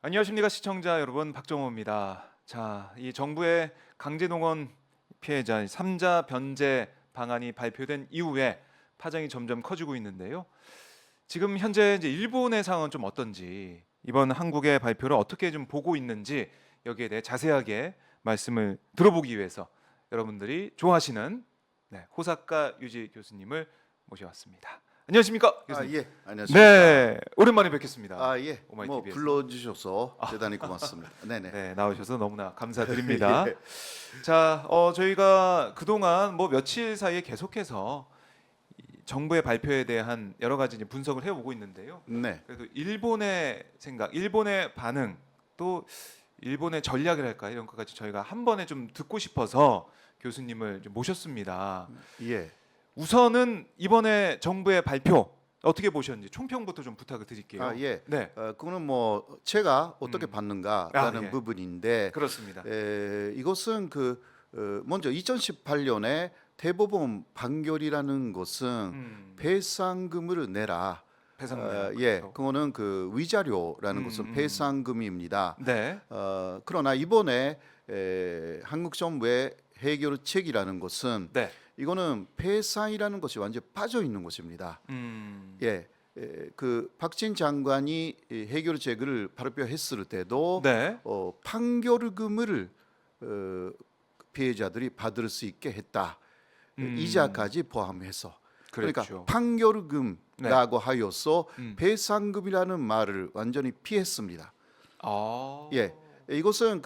안녕하십니까 시청자 여러분, 박정호입니다. 자, 이 정부의 강제농원 피해자 3자 변제 방안이 발표된 이후에 파장이 점점 커지고 있는데요. 지금 현재 이제 일본의 상황은 좀 어떤지, 이번 한국의 발표를 어떻게 좀 보고 있는지 여기에 대해 자세하게 말씀을 들어보기 위해서 여러분들이 좋아하시는 호사카 유지 교수님을 모셔왔습니다. 안녕하십니까 교수님? 예, 안녕하십니까. 네, 오랜만에 뵙겠습니다. 예, 오마이 뭐 TV에서. 불러주셔서 대단히 고맙습니다. 네네. 네, 나오셔서 너무나 감사드립니다. 예. 자, 저희가 그동안 뭐 며칠 사이에 계속해서 이 정부의 발표에 대한 여러 가지 이제 분석을 해오고 있는데요. 네. 그래도 일본의 생각, 일본의 반응, 또 일본의 전략이랄까 이런 것까지 저희가 한 번에 좀 듣고 싶어서 교수님을 좀 모셨습니다. 예. 우선은 이번에 정부의 발표 어떻게 보셨는지 총평부터 좀 부탁을 드릴게요. 예. 네, 그거는 뭐 제가 어떻게 봤는가라는 예. 부분인데 그렇습니다. 이것은 먼저 2018년에 대법원 판결이라는 것은 배상금을 내라. 배상금. 예, 그거는 그 위자료라는 것은 배상금입니다. 네. 그러나 이번에 한국 정부의 해결책이라는 것은 네. 이거는 배상이라는 것이 완전 빠져 있는 것입니다. 예, 그 박진 장관이 이 해결책을 발표했을 때도 네. 판결금을 피해자들이 받을 수 있게 했다. 이자까지 포함해서. 그러니까 그렇죠. 판결금이라고 하여서 음. 배상금이라는 말을 완전히 피했습니다. 아. 예, 이것은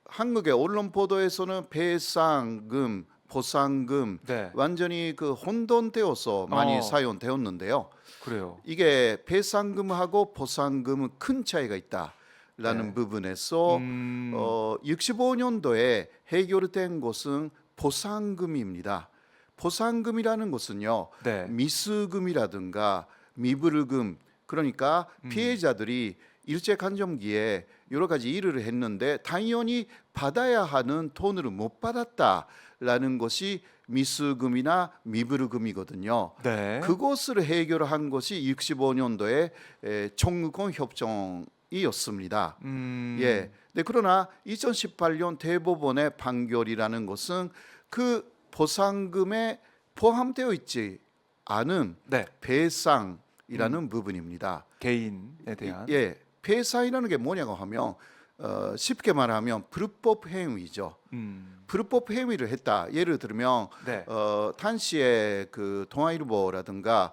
한국의 언론 보도에서는 배상금, 보상금 네. 완전히 혼돈되어서 많이 어. 사용되었는데요. 그래요. 이게 배상금하고 보상금은 큰 차이가 있다라는 네. 부분에서 65년도에 해결된 것은 보상금입니다. 보상금이라는 것은요, 네. 미수금이라든가 미불금, 그러니까 피해자들이 일제강점기에 여러 가지 일을 했는데 당연히 받아야 하는 돈을 못 받았다라는 것이 미수금이나 미불금이거든요. 네. 그것을 해결한 것이 65년도에 청구권 협정이었습니다. 예. 네, 그러나 2018년 대법원의 판결이라는 것은 그 보상금에 포함되어 있지 않은 네. 배상이라는 부분입니다. 개인에 대한. 예, 배상이라는 게 뭐냐고 하면 쉽게 말하면 불법 행위죠. 불법 행위를 했다. 예를 들면 네. 당시에 동아일보라든가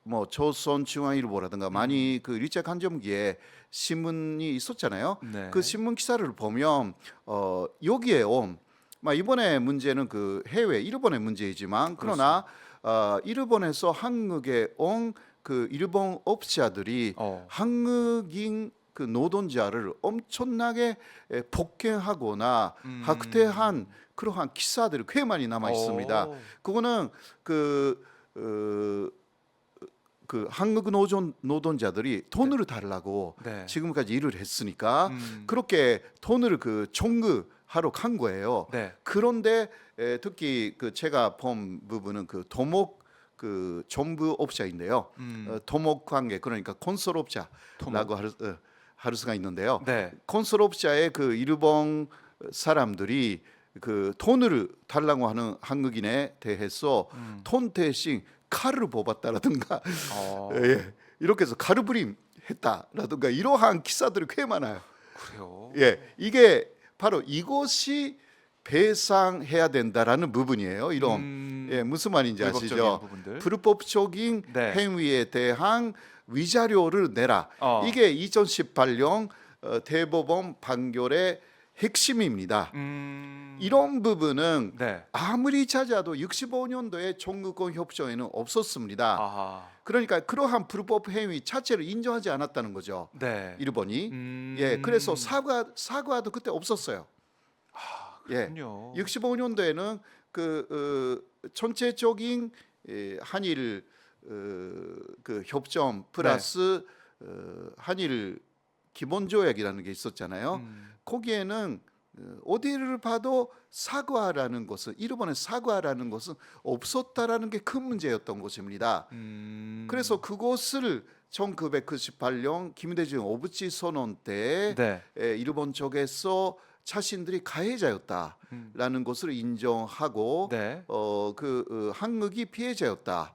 뭐 조선중앙일보라든가 많이 일제강점기에 신문이 있었잖아요. 네. 그 신문 기사를 보면 여기에 이번에 문제는 해외 일본의 문제이지만 그러나 일본에서 한국에 온 일본 업자들이 한국인 노동자를 엄청나게 폭행하거나 학대한 그러한 기사들이 꽤 많이 남아 있습니다. 그거는 한국 노동자들이 돈을 달라고 네. 지금까지 일을 했으니까 그렇게 돈을 청구하러 간 거예요. 네. 그런데 특히 제가 본 부분은 토목 정부 업자인데요. 토목 관계, 그러니까 건설업자라고 할 수가 있는데요. 네. 건설업자의 일본 사람들이 돈을 달라고 하는 한국인에 대해서 돈 대신 칼을 뽑았다라든가 예, 이렇게 해서 칼부림 했다라든가 이러한 기사들이 꽤 많아요. 그래요. 예, 이게 바로 이것이 배상해야 된다라는 부분이에요. 이런 무슨 말인지 불법적인 아시죠? 부분들. 불법적인 네. 행위에 대한 위자료를 내라. 이게 2018년 대법원 판결의 핵심입니다. 이런 부분은 네. 아무리 찾아도 65년도에 청구권 협정에는 없었습니다. 아하. 그러니까 그러한 불법 행위 자체를 인정하지 않았다는 거죠. 네. 일본이. 예, 그래서 사과도 그때 없었어요. 예, 그렇군요. 65년도에는 전체적인 한일 협정 플러스 한일 기본조약이라는 게 있었잖아요. 거기에는 어디를 봐도 사과라는 것은 일본의 사과라는 것은 없었다라는 게 큰 문제였던 것입니다. 그래서 그것을 1998년 김대중 오부치 선언 때 네. 일본 쪽에서 자신들이 가해자였다라는 것을 인정하고 네. 한국이 피해자였다.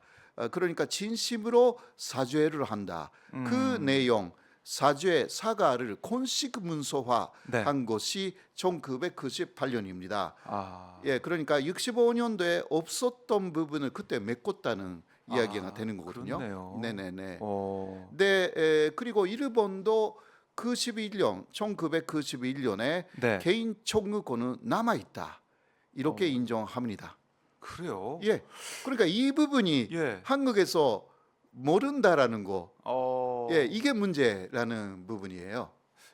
그러니까 진심으로 사죄를 한다. 그 내용 사죄 사과를 공식 문서화한 네. 것이 1998년입니다. 아. 예, 그러니까 65년도에 없었던 부분을 그때 메꿨다는 이야기가 되는 거거든요. 그렇네요. 네네네. 어. 네, 그리고 일본도 1991년에 네. 개인 청구권은 남아 있다. 이렇게 어. 인정합니다. 그래요? 예, 그러니까 이 부분이 예. 한국에서 모른다라는 거, 예. 이게 문제라는 부분이에요.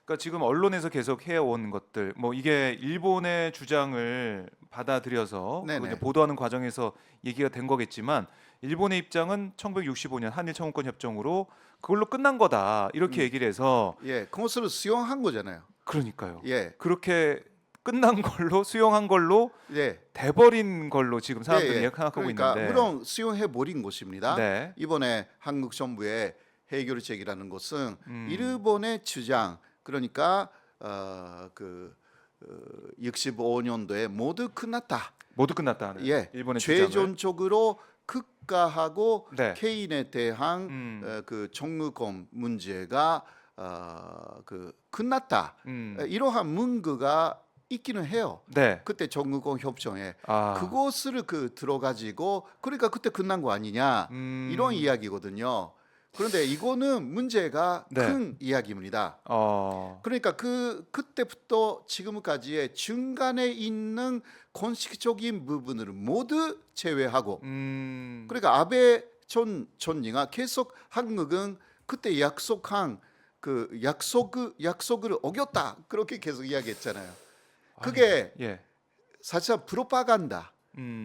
그러니까 지금 언론에서 계속 해온 것들, 뭐 이게 일본의 주장을 받아들여서 네네. 그걸 이제 보도하는 과정에서 얘기가 된 거겠지만, 일본의 입장은 1965년 한일 청구권 협정으로 그걸로 끝난 거다 이렇게 얘기를 해서. 예, 그것을 수용한 거잖아요. 그러니까요. 예, 그렇게 끝난 걸로 수용한 걸로 예, 돼버린 걸로 지금 사람들이 예. 생각하고 그러니까 있는데. 물론 수용해 버린 것입니다. 네. 이번에 한국 정부의 해결책이라는 것은 음. 일본의 주장, 그러니까 65년도에 모두 끝났다. 모두 끝났다는 예, 일본의 주장을. 최종적으로 국가하고 네. 개인에 대한 그 청구권 문제가 끝났다. 이러한 문구가 있기는 해요. 네. 그때 청구권 협정에 아. 그것을 들어가지고 그러니까 그때 끝난 거 아니냐 이런 이야기거든요. 그런데 이거는 문제가 네. 큰 이야기입니다. 어. 그러니까 그때부터 지금까지의 중간에 있는 공식적인 부분을 모두 제외하고 그러니까 아베 전 총리가 계속 한국은 그때 약속한 그 약속을 어겼다 그렇게 계속 이야기했잖아요. 그게 예. 사실상 프로파간다.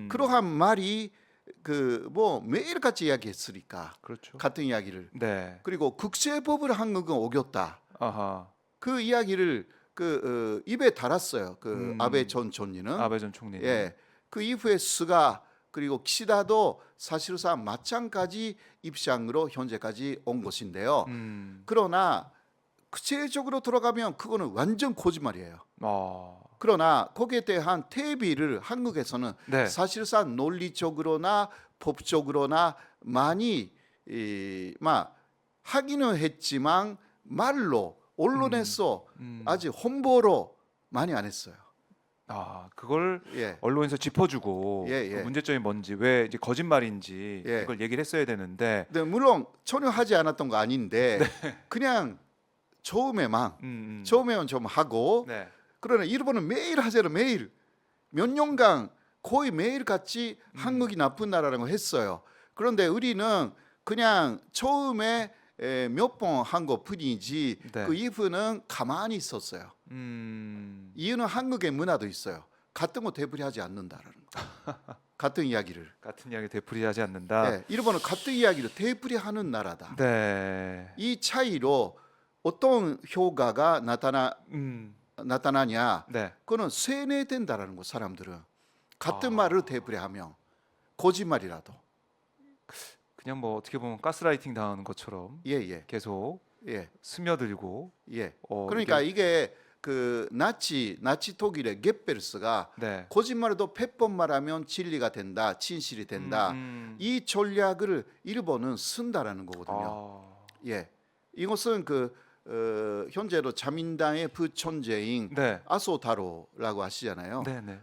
그러한 말이 뭐 매일같이 이야기했으니까 그렇죠. 같은 이야기를. 네. 그리고 국제법을 한국은 어겼다. 아하. 그 이야기를 입에 달았어요. 아베 전 총리는. 아베 전 총리. 예. 그 이후에 스가 그리고 키시다도 사실상 마찬가지 입장으로 현재까지 온 것인데요. 그러나 구체적으로 들어가면 그거는 완전 거짓말이에요. 그러나 거기에 대한 대비를 한국에서는 네. 사실상 논리적으로나 법적으로나 많이 하기는 했지만 말로 언론에서 아직 홍보로 많이 안 했어요. 아, 그걸 예. 언론에서 짚어주고 예, 예. 그 문제점이 뭔지, 왜 이제 거짓말인지 예. 그걸 얘기를 했어야 되는데. 네, 물론 전혀 하지 않았던 거 아닌데 그냥 처음에만 좀 하고 네. 그러나 일본은 매일 하잖아요. 매일 몇 년간 거의 매일 같이 한국이 나쁜 나라라고 했어요. 그런데 우리는 그냥 처음에 몇 번 한 것뿐이지 네. 그 이후는 가만히 있었어요. 이유는 한국의 문화도 있어요. 같은 거 되풀이하지 않는다라는 거. 같은 이야기를. 같은 이야기 되풀이하지 않는다. 네, 일본은 같은 이야기를 되풀이하는 나라다. 네. 이 차이로 어떤 효과가 나타나냐? 네. 그거는 세뇌된다라는 거. 사람들은 같은 말을 되풀이하면 거짓말이라도. 그냥 뭐 어떻게 보면 가스라이팅 당하는 것처럼 예. 계속 예. 스며들고. 예. 그러니까 이게 나치 독일의 gebels가 네. 거짓말도 100번 말하면 진리가 된다, 진실이 된다. 이 전략을 일본은 쓴다라는 거거든요. 예. 이것은 현재로 자민당의 부천재인 네. 아소타로라고 하시잖아요. 네네.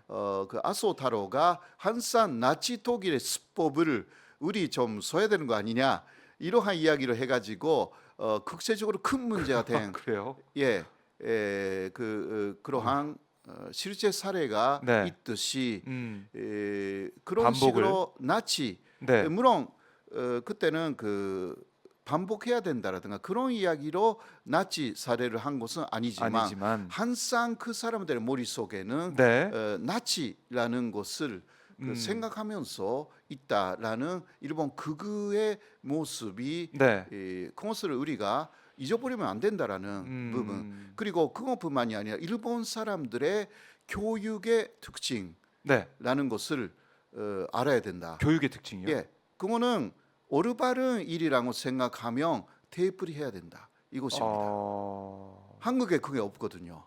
그 아소타로가 항상 나치 독일의 수법을 우리 좀 써야 되는 거 아니냐 이러한 이야기를 해가지고 국제적으로 큰 문제가 된 그래요? 그러한 실제 사례가 네. 있듯이 그런 반복을. 식으로 나치 네. 물론 그때는 반복해야 된다라든가 그런 이야기로 나치 사례를 한 것은 아니지만 항상 그 사람들의 머릿속에는 네. 나치라는 것을 생각하면서 있다라는 일본 극우의 모습이 네. 그것을 우리가 잊어버리면 안 된다라는 부분. 그리고 그것뿐만이 아니라 일본 사람들의 교육의 특징라는 네. 것을 알아야 된다. 교육의 특징이요. 예, 그거는 올바른 일이라고 생각하면 대입을 해야 된다. 이것입니다. 한국에 그게 없거든요.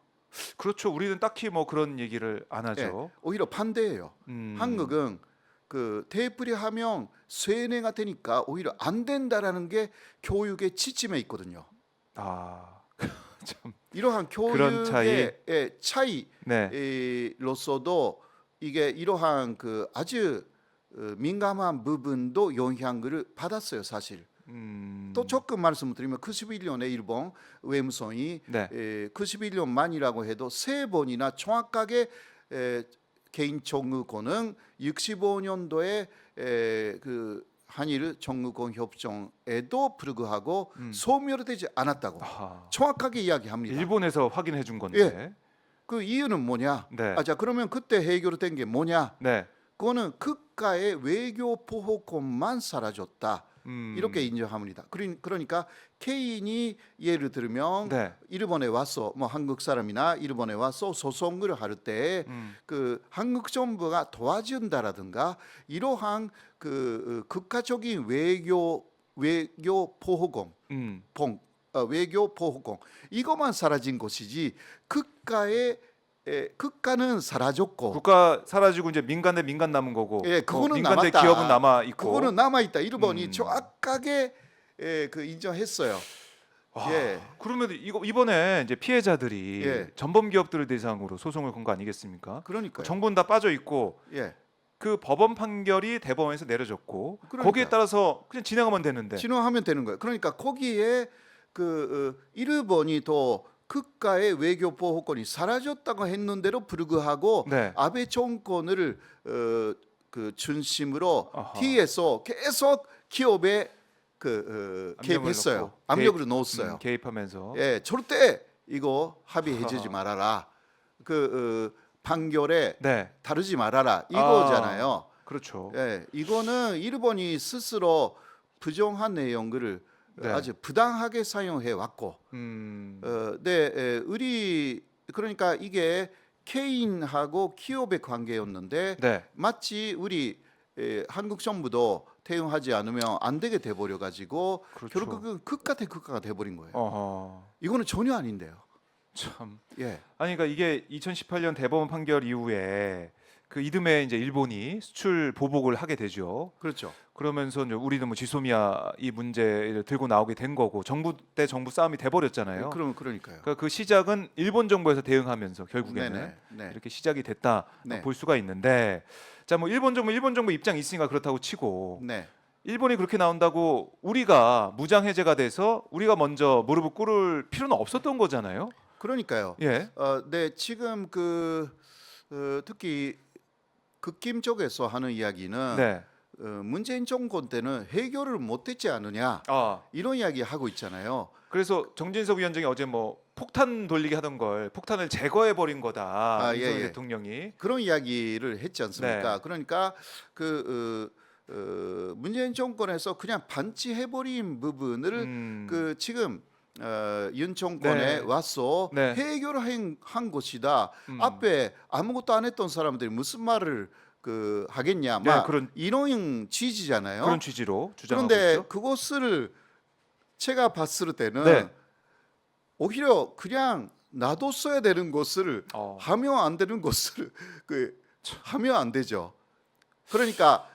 그렇죠. 우리는 딱히 뭐 그런 얘기를 안 예, 하죠. 오히려 반대예요. 한국은 그 대입을 하면 쇠뇌가 되니까 오히려 안 된다라는 게 교육의 지침에 있거든요. 아, 참. 이러한 그런 차이. 교육의 네. 차이로서도 이게 이러한 그 아주 민감한 부분도 영향을 받았어요, 사실. 또 조금 말씀을 드리면 91년에 일본 외무성이 네. 91년 만이라고 해도 세 번이나 정확하게 개인 정의권은 65년도에 그 한일 정의권 협정에도 불구하고 소멸되지 않았다고 아하. 정확하게 이야기합니다. 일본에서 확인해 준 건데. 그 이유는 뭐냐? 네. 자 그러면 그때 해결된 게 뭐냐? 네. 그거는 국가의 외교 보호권만 사라졌다. 음. 이렇게 인정합니다. 그러니까 개인이 예를 들면 네. 일본에 와서 뭐 한국 사람이나 일본에 와서 소송을 할 때 그 한국 정부가 도와준다라든가 이러한 그 국가적인 외교 보호권, 외교 보호권 이것만 사라진 것이지 국가는 사라졌고 국가 사라지고 이제 민간 대 민간 남은 거고. 예, 그거는 민간 대 남았다. 기업은 남아 있고. 그거는 남아 있다. 일본이 정확하게 그 인정했어요. 예. 그러면 이번에 이제 피해자들이 예. 전범 기업들을 대상으로 소송을 건 거 아니겠습니까? 그러니까요. 정부는 다 빠져 있고 예. 그 법원 판결이 대법원에서 내려졌고 그러니까요. 거기에 따라서 그냥 진행하면 되는데. 진행하면 되는 거예요. 그러니까 거기에 그 일본이 또 국가의 외교 보호권이 사라졌다고 했는데도 불구하고 네. 아베 정권을 그 중심으로 아하. 뒤에서 계속 기업에 개입했어요. 넣고, 압력을 넣었어요. 개입하면서. 예, 절대 이거 합의해주지 말아라. 판결에 네. 다루지 말아라. 이거잖아요. 그렇죠. 예, 이거는 일본이 스스로 부정한 내용을 네. 아주 부당하게 사용해 왔고, 우리 그러니까 이게 개인하고 기업의 관계였는데 네. 마치 우리 한국 정부도 대응하지 않으면 안 되게 돼버려 가지고 그렇죠. 결국은 국가 대 국가가 돼버린 거예요. 어허. 이거는 전혀 아닌데요. 참. 예, 아니 그러니까 이게 2018년 대법원 판결 이후에 그 이듬해 이제 일본이 수출 보복을 하게 되죠. 그렇죠. 그러면서 이제 우리는 뭐 지소미아 이 문제를 들고 나오게 된 거고 정부 대 정부 싸움이 돼 버렸잖아요. 그러니까요. 그러니까 그 시작은 일본 정부에서 대응하면서 결국에는 네. 이렇게 시작이 됐다 네. 볼 수가 있는데, 자 뭐 일본 정부 입장이 있으니까 그렇다고 치고 네. 일본이 그렇게 나온다고 우리가 무장 해제가 돼서 우리가 먼저 무릎을 꿇을 필요는 없었던 거잖아요. 그러니까요. 예. 네, 지금 특히 극김 쪽에서 하는 이야기는 네. 문재인 정권 때는 해결을 못했지 않느냐 이런 이야기 하고 있잖아요. 그래서 정진석 위원장이 어제 뭐 폭탄 돌리기 하던 걸 폭탄을 제거해 버린 거다. 이성희 예. 대통령이. 그런 이야기를 했지 않습니까? 네. 그러니까 문재인 정권에서 그냥 반치해버린 부분을 지금 윤 정권에 네. 와서 네. 해결한 것이다. 앞에 아무것도 안 했던 사람들이 무슨 말을 하겠냐, 막 이런 취지잖아요. 그런 취지로 주장하고 그런데 있죠. 그것을 제가 봤을 때는 네. 오히려 그냥 놔뒀어야 되는 것을 하면 안 되는 것을 하면 안 되죠. 그러니까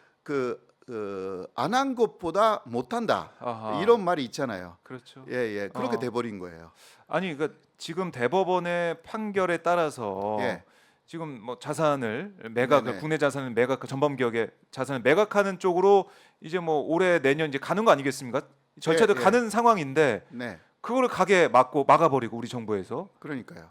안 한 것보다 못한다. 아하. 이런 말이 있잖아요. 그렇죠. 예, 그렇게 돼버린 거예요. 아니 그러니까 지금 대법원의 판결에 따라서 예. 지금 뭐 자산을 매각, 네네. 국내 자산을 매각, 전범 기업의 자산을 매각하는 쪽으로 이제 뭐 올해 내년 이제 가는 거 아니겠습니까? 절차도 예. 가는 상황인데 네, 그거를 가게 막아버리고 우리 정부에서 그러니까요.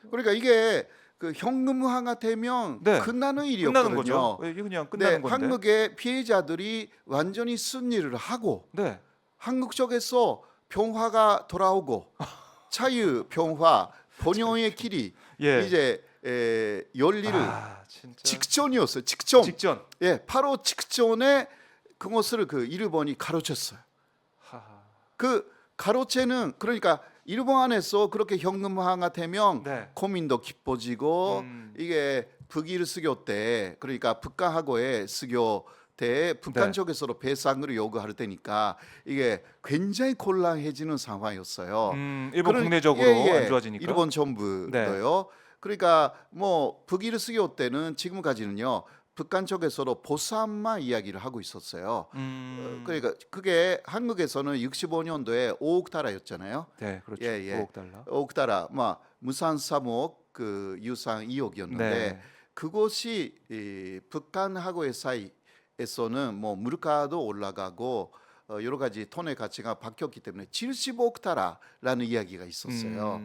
그러니까 이게 현금화가 되면 네. 끝나는 끝나는 일이었거든요. 거죠. 이게 그냥 끝나는 건데. 한국의 피해자들이 완전히 승리를 하고 네. 한국 쪽에서 평화가 돌아오고 자유, 평화, 번영의 길이 예. 이제 열리를 진짜. 직전이었어요. 직전. 예, 바로 직전에 그것을 일본이 가로쳤어요. 하하. 가로채는 그러니까 일본 안에서 그렇게 현금화가 되면 네. 고민도 깊어지고 이게 북일 수교 때 그러니까 북한하고의 수교 때 북한 네. 쪽에서도 배상을 요구할 때니까 이게 굉장히 곤란해지는 상황이었어요. 일본 그런- 국내적으로 예, 예. 안 좋아지니까. 일본 정부도요. 그러니까 뭐 북일 수교 때는 지금까지는요. 북한 쪽에서도 보상만 이야기를 하고 있었어요. 그러니까 그게 한국에서는 65년도에 5억 달러였잖아요. 네, 그렇죠. 예, 예. 5억 달러. 5억 달러, 무산 3억, 그 유상 2억이었는데 네. 그것이 이 북한하고의 사이에서는 뭐 물가도 올라가고 여러 가지 돈의 가치가 바뀌었기 때문에 75억 달러라는 이야기가 있었어요.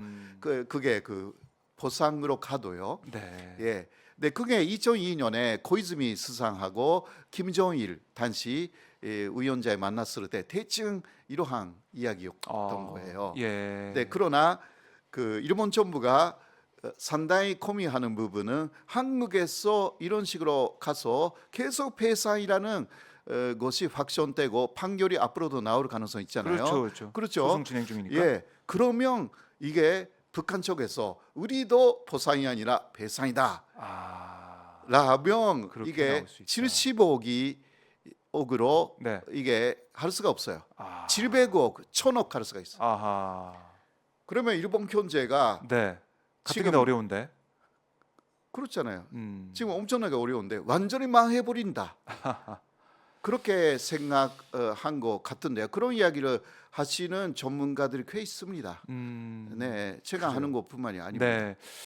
그게 그 보상으로 가도요. 네. 예. 근데 그게 2002년에 고이즈미 수상하고 김정일 당시 위원장이 만났을 때 대충 이러한 이야기였던 거예요. 예. 네, 그러나 그 일본 정부가 상당히 고민하는 부분은 한국에서 이런 식으로 가서 계속 배상이라는 것이 확정되고 판결이 앞으로도 나올 가능성이 있잖아요. 그렇죠, 그렇죠. 그렇죠. 소송 진행 중이니까. 예, 그러면 이게 북한 쪽에서 우리도 보상이 아니라 배상이다. 라면 그렇게 이게 나올 수 있다. 75억으로 네. 이게 할 수가 없어요. 아. 700억, 1000억 할 수가 있어. 아하. 그러면 일본 경제가 네. 지금- 가뜩이나 어려운데. 그렇잖아요. 지금 지금 엄청나게 어려운데 완전히 망해버린다. 그렇게 생각한 것 같은데요. 그런 이야기를 하시는 전문가들이 꽤 있습니다. 네, 제가 그래요. 하는 것뿐만이 아닙니다. 네.